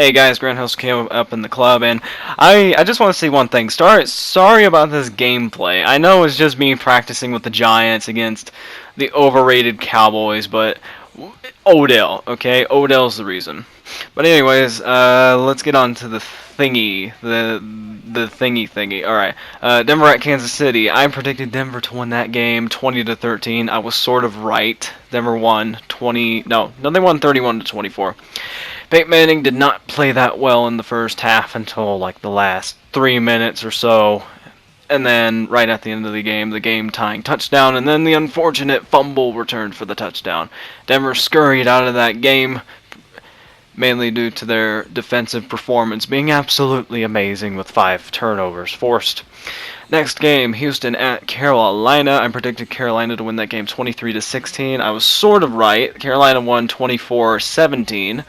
Hey guys, Grant House came up in the club, and I just want to say one thing. Sorry about this gameplay. I know it's just me practicing with the Giants against the overrated Cowboys, but Odell, okay? Odell's the reason. But anyways, let's get on to the thingy, the thingy. All right, Denver at Kansas City. I predicted Denver to win that game, 20-13. I was sort of right. Denver won 20. No, they won 31-24. Peyton Manning did not play that well in the first half until like the last 3 minutes or so. And then right at the end of the game tying touchdown, and then the unfortunate fumble returned for the touchdown. Denver scurried out of that game, mainly due to their defensive performance being absolutely amazing with 5 turnovers forced. Next game, Houston at Carolina. I predicted Carolina to win that game 23-16. I was sort of right. Carolina won 24-17.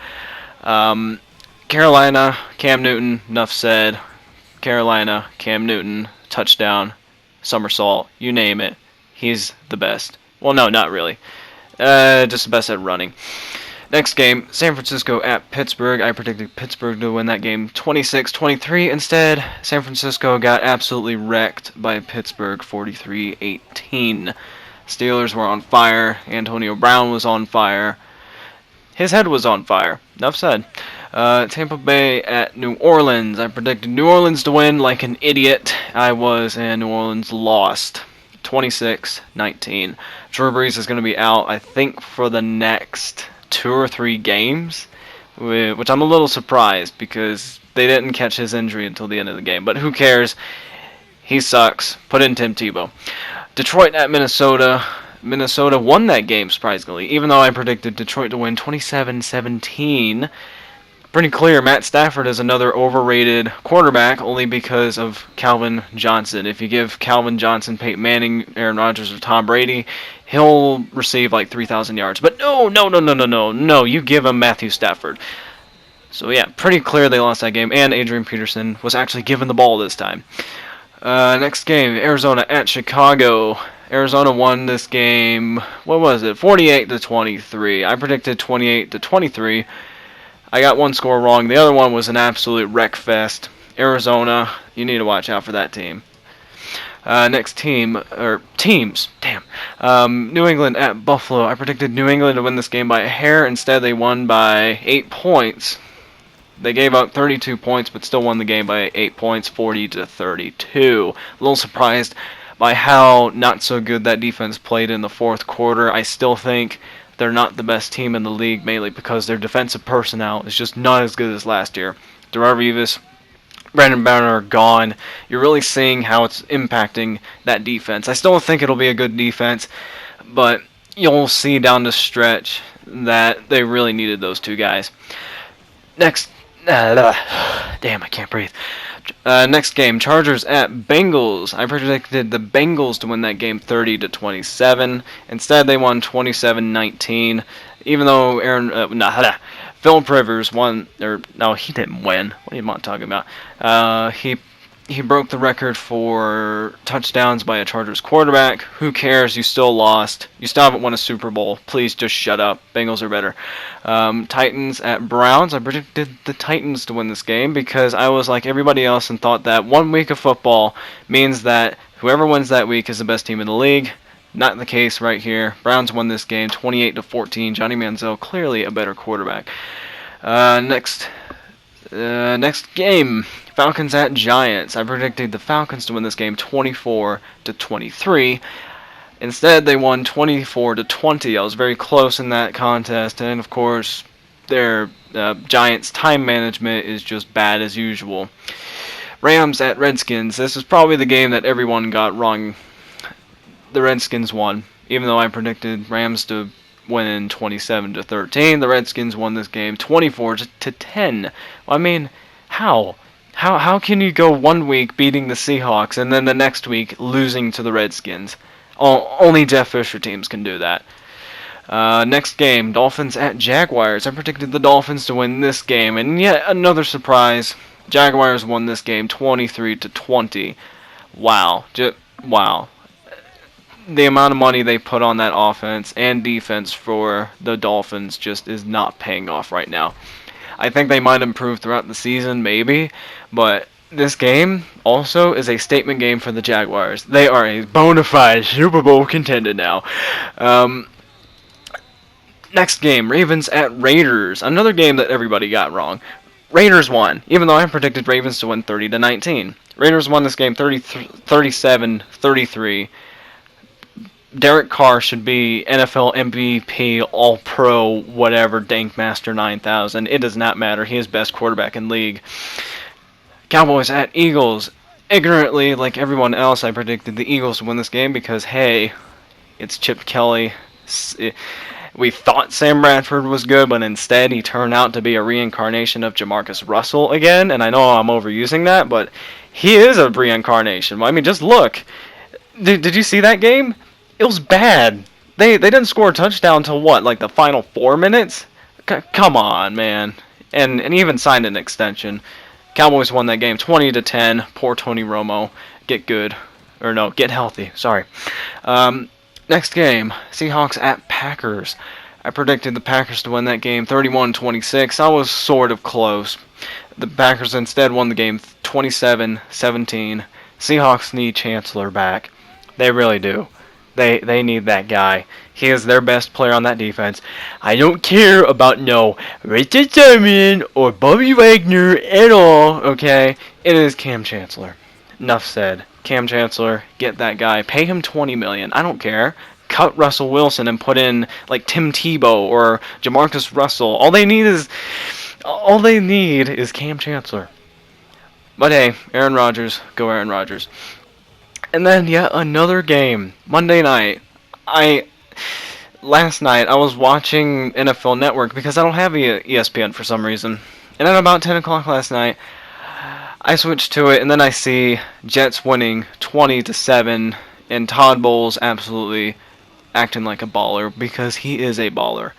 Carolina, Cam Newton, enough said. Carolina, Cam Newton, touchdown, somersault, you name it. He's the best. Well, no, not really. Just the best at running. Next game, San Francisco at Pittsburgh. I predicted Pittsburgh to win that game 26-23. Instead, San Francisco got absolutely wrecked by Pittsburgh 43-18. Steelers were on fire. Antonio Brown was on fire. His head was on fire. Enough said. Tampa Bay at New Orleans. I predicted New Orleans to win like an idiot. I was, and New Orleans lost 26-19. Drew Brees is going to be out, I think, for the next 2 or 3 games, which I'm a little surprised because they didn't catch his injury until the end of the game. But who cares? He sucks. Put in Tim Tebow. Detroit at Minnesota. Minnesota won that game, surprisingly, even though I predicted Detroit to win 27-17. Pretty clear, Matt Stafford is another overrated quarterback only because of Calvin Johnson. If you give Calvin Johnson, Peyton Manning, Aaron Rodgers, or Tom Brady, he'll receive like 3,000 yards. But no, you give him Matthew Stafford. So yeah, pretty clear they lost that game, and Adrian Peterson was actually given the ball this time. Next game, Arizona at Chicago. Arizona won this game, what was it, 48-23. I predicted 28-23. I got one score wrong. The other one was an absolute wreck fest. Arizona, you need to watch out for that team. Next teams. Damn. New England at Buffalo. I predicted New England to win this game by a hair. Instead, they won by 8 points. They gave up 32 points, but still won the game by 8 points, 40-32. A little surprised by how not so good that defense played in the fourth quarter. I still think they're not the best team in the league, mainly because their defensive personnel is just not as good as last year. Darrell Revis, Brandon Banner are gone. You're really seeing how it's impacting that defense. I still think it'll be a good defense, but you'll see down the stretch that they really needed those 2 guys. Next, damn, I can't breathe. Next game, Chargers at Bengals. I predicted the Bengals to win that game 30-27. Instead, they won 27-19. Even though Philip Rivers won, no, he didn't win. What am I talking about? He broke the record for touchdowns by a Chargers quarterback. Who cares? You still lost. You still haven't won a Super Bowl. Please just shut up. Bengals are better. Titans at Browns. I predicted the Titans to win this game because I was like everybody else and thought that 1 week of football means that whoever wins that week is the best team in the league. Not the case right here. Browns won this game 28-14. Johnny Manziel clearly a better quarterback. Next game, Falcons at Giants. I predicted the Falcons to win this game 24-23. Instead, they won 24-20. I was very close in that contest, and of course, their Giants' time management is just bad as usual. Rams at Redskins. This is probably the game that everyone got wrong. The Redskins won, even though I predicted Rams to win 27-13. The Redskins won this game 24-10. Well, I mean, how? How can you go 1 week beating the Seahawks and then the next week losing to the Redskins? Only Jeff Fisher teams can do that. Next game, Dolphins at Jaguars. I predicted the Dolphins to win this game, and yet another surprise. Jaguars won this game 23-20. Wow. Wow. The amount of money they put on that offense and defense for the Dolphins just is not paying off right now. I think they might improve throughout the season, maybe, but this game also is a statement game for the Jaguars. They are a bona fide Super Bowl contender now. Next game, Ravens at Raiders. Another game that everybody got wrong. Raiders won, even though I predicted Ravens to win 30-19. Raiders won this game 37-33. Derek Carr should be NFL MVP, All-Pro, whatever, Dankmaster 9000. It does not matter. He is best quarterback in league. Cowboys at Eagles. Ignorantly, like everyone else, I predicted the Eagles to win this game because, hey, it's Chip Kelly. We thought Sam Bradford was good, but instead he turned out to be a reincarnation of Jamarcus Russell again. And I know I'm overusing that, but he is a reincarnation. I mean, just look. Did you see that game? It was bad. They didn't score a touchdown till what, like the final 4 minutes? Come on, man. And he even signed an extension. Cowboys won that game 20-10. Poor Tony Romo. Get good. Or no, get healthy. Sorry. Next game, Seahawks at Packers. I predicted the Packers to win that game 31-26. I was sort of close. The Packers instead won the game 27-17. Seahawks need Chancellor back. They really do. They need that guy. He is their best player on that defense. I don't care about no Richard Sherman or Bobby Wagner at all, okay? It is Cam Chancellor. Enough said. Cam Chancellor, get that guy. Pay him $20 million. I don't care. Cut Russell Wilson and put in like Tim Tebow or Jamarcus Russell. All they need is Cam Chancellor. But hey, Aaron Rodgers, go Aaron Rodgers. And then yet another game, Monday night. Last night I was watching NFL Network because I don't have ESPN for some reason. And at about 10 o'clock last night, I switched to it, and then I see Jets winning 20-7, and Todd Bowles absolutely acting like a baller because he is a baller.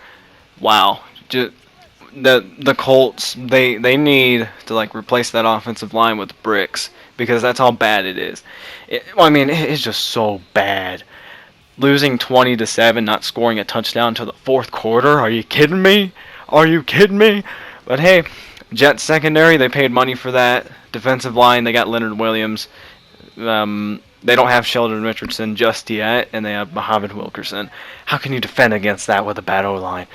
Wow. The Colts, they need to like replace that offensive line with bricks because that's how bad it is. It's just so bad. Losing 20-7, not scoring a touchdown until the fourth quarter. Are you kidding me? But hey, Jets secondary, they paid money for that. Defensive line, they got Leonard Williams. They don't have Sheldon Richardson just yet, and they have Muhammad Wilkerson. How can you defend against that with a bad O-line?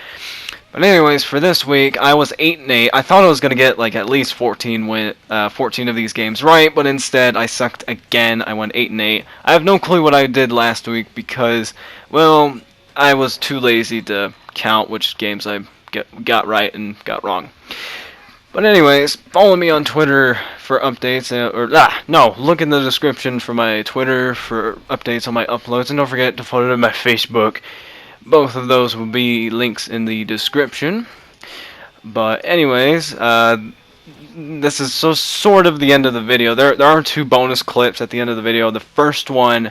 But anyways, for this week, I was 8-8. I thought I was going to get like at least 14 of these games right, but instead I sucked again. I went 8-8. I have no clue what I did last week because, well, I was too lazy to count which games I got right and got wrong. But anyways, follow me on Twitter for updates, look in the description for my Twitter for updates on my uploads, and don't forget to follow my Facebook. Both of those will be links in the description. But anyways, this is sort of the end of the video. There are 2 bonus clips at the end of the video. The first one,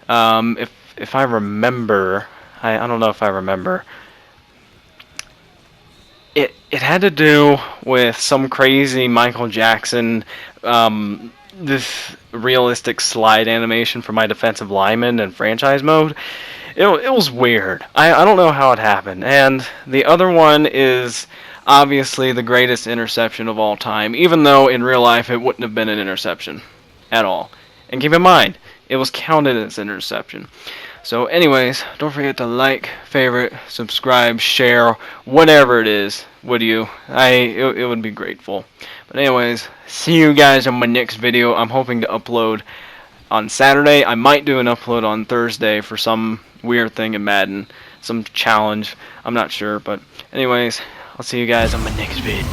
if I remember, I don't know if I remember. It had to do with some crazy Michael Jackson, this realistic slide animation for my defensive lineman in franchise mode. It was weird. I don't know how it happened. And the other one is obviously the greatest interception of all time, even though in real life it wouldn't have been an interception at all. And keep in mind, it was counted as an interception. So anyways, don't forget to like, favorite, subscribe, share, whatever it is, would you? It would be grateful. But anyways, see you guys on my next video. I'm hoping to upload on Saturday. I might do an upload on Thursday for some weird thing in Madden, some challenge. I'm not sure, but anyways, I'll see you guys on my next vid.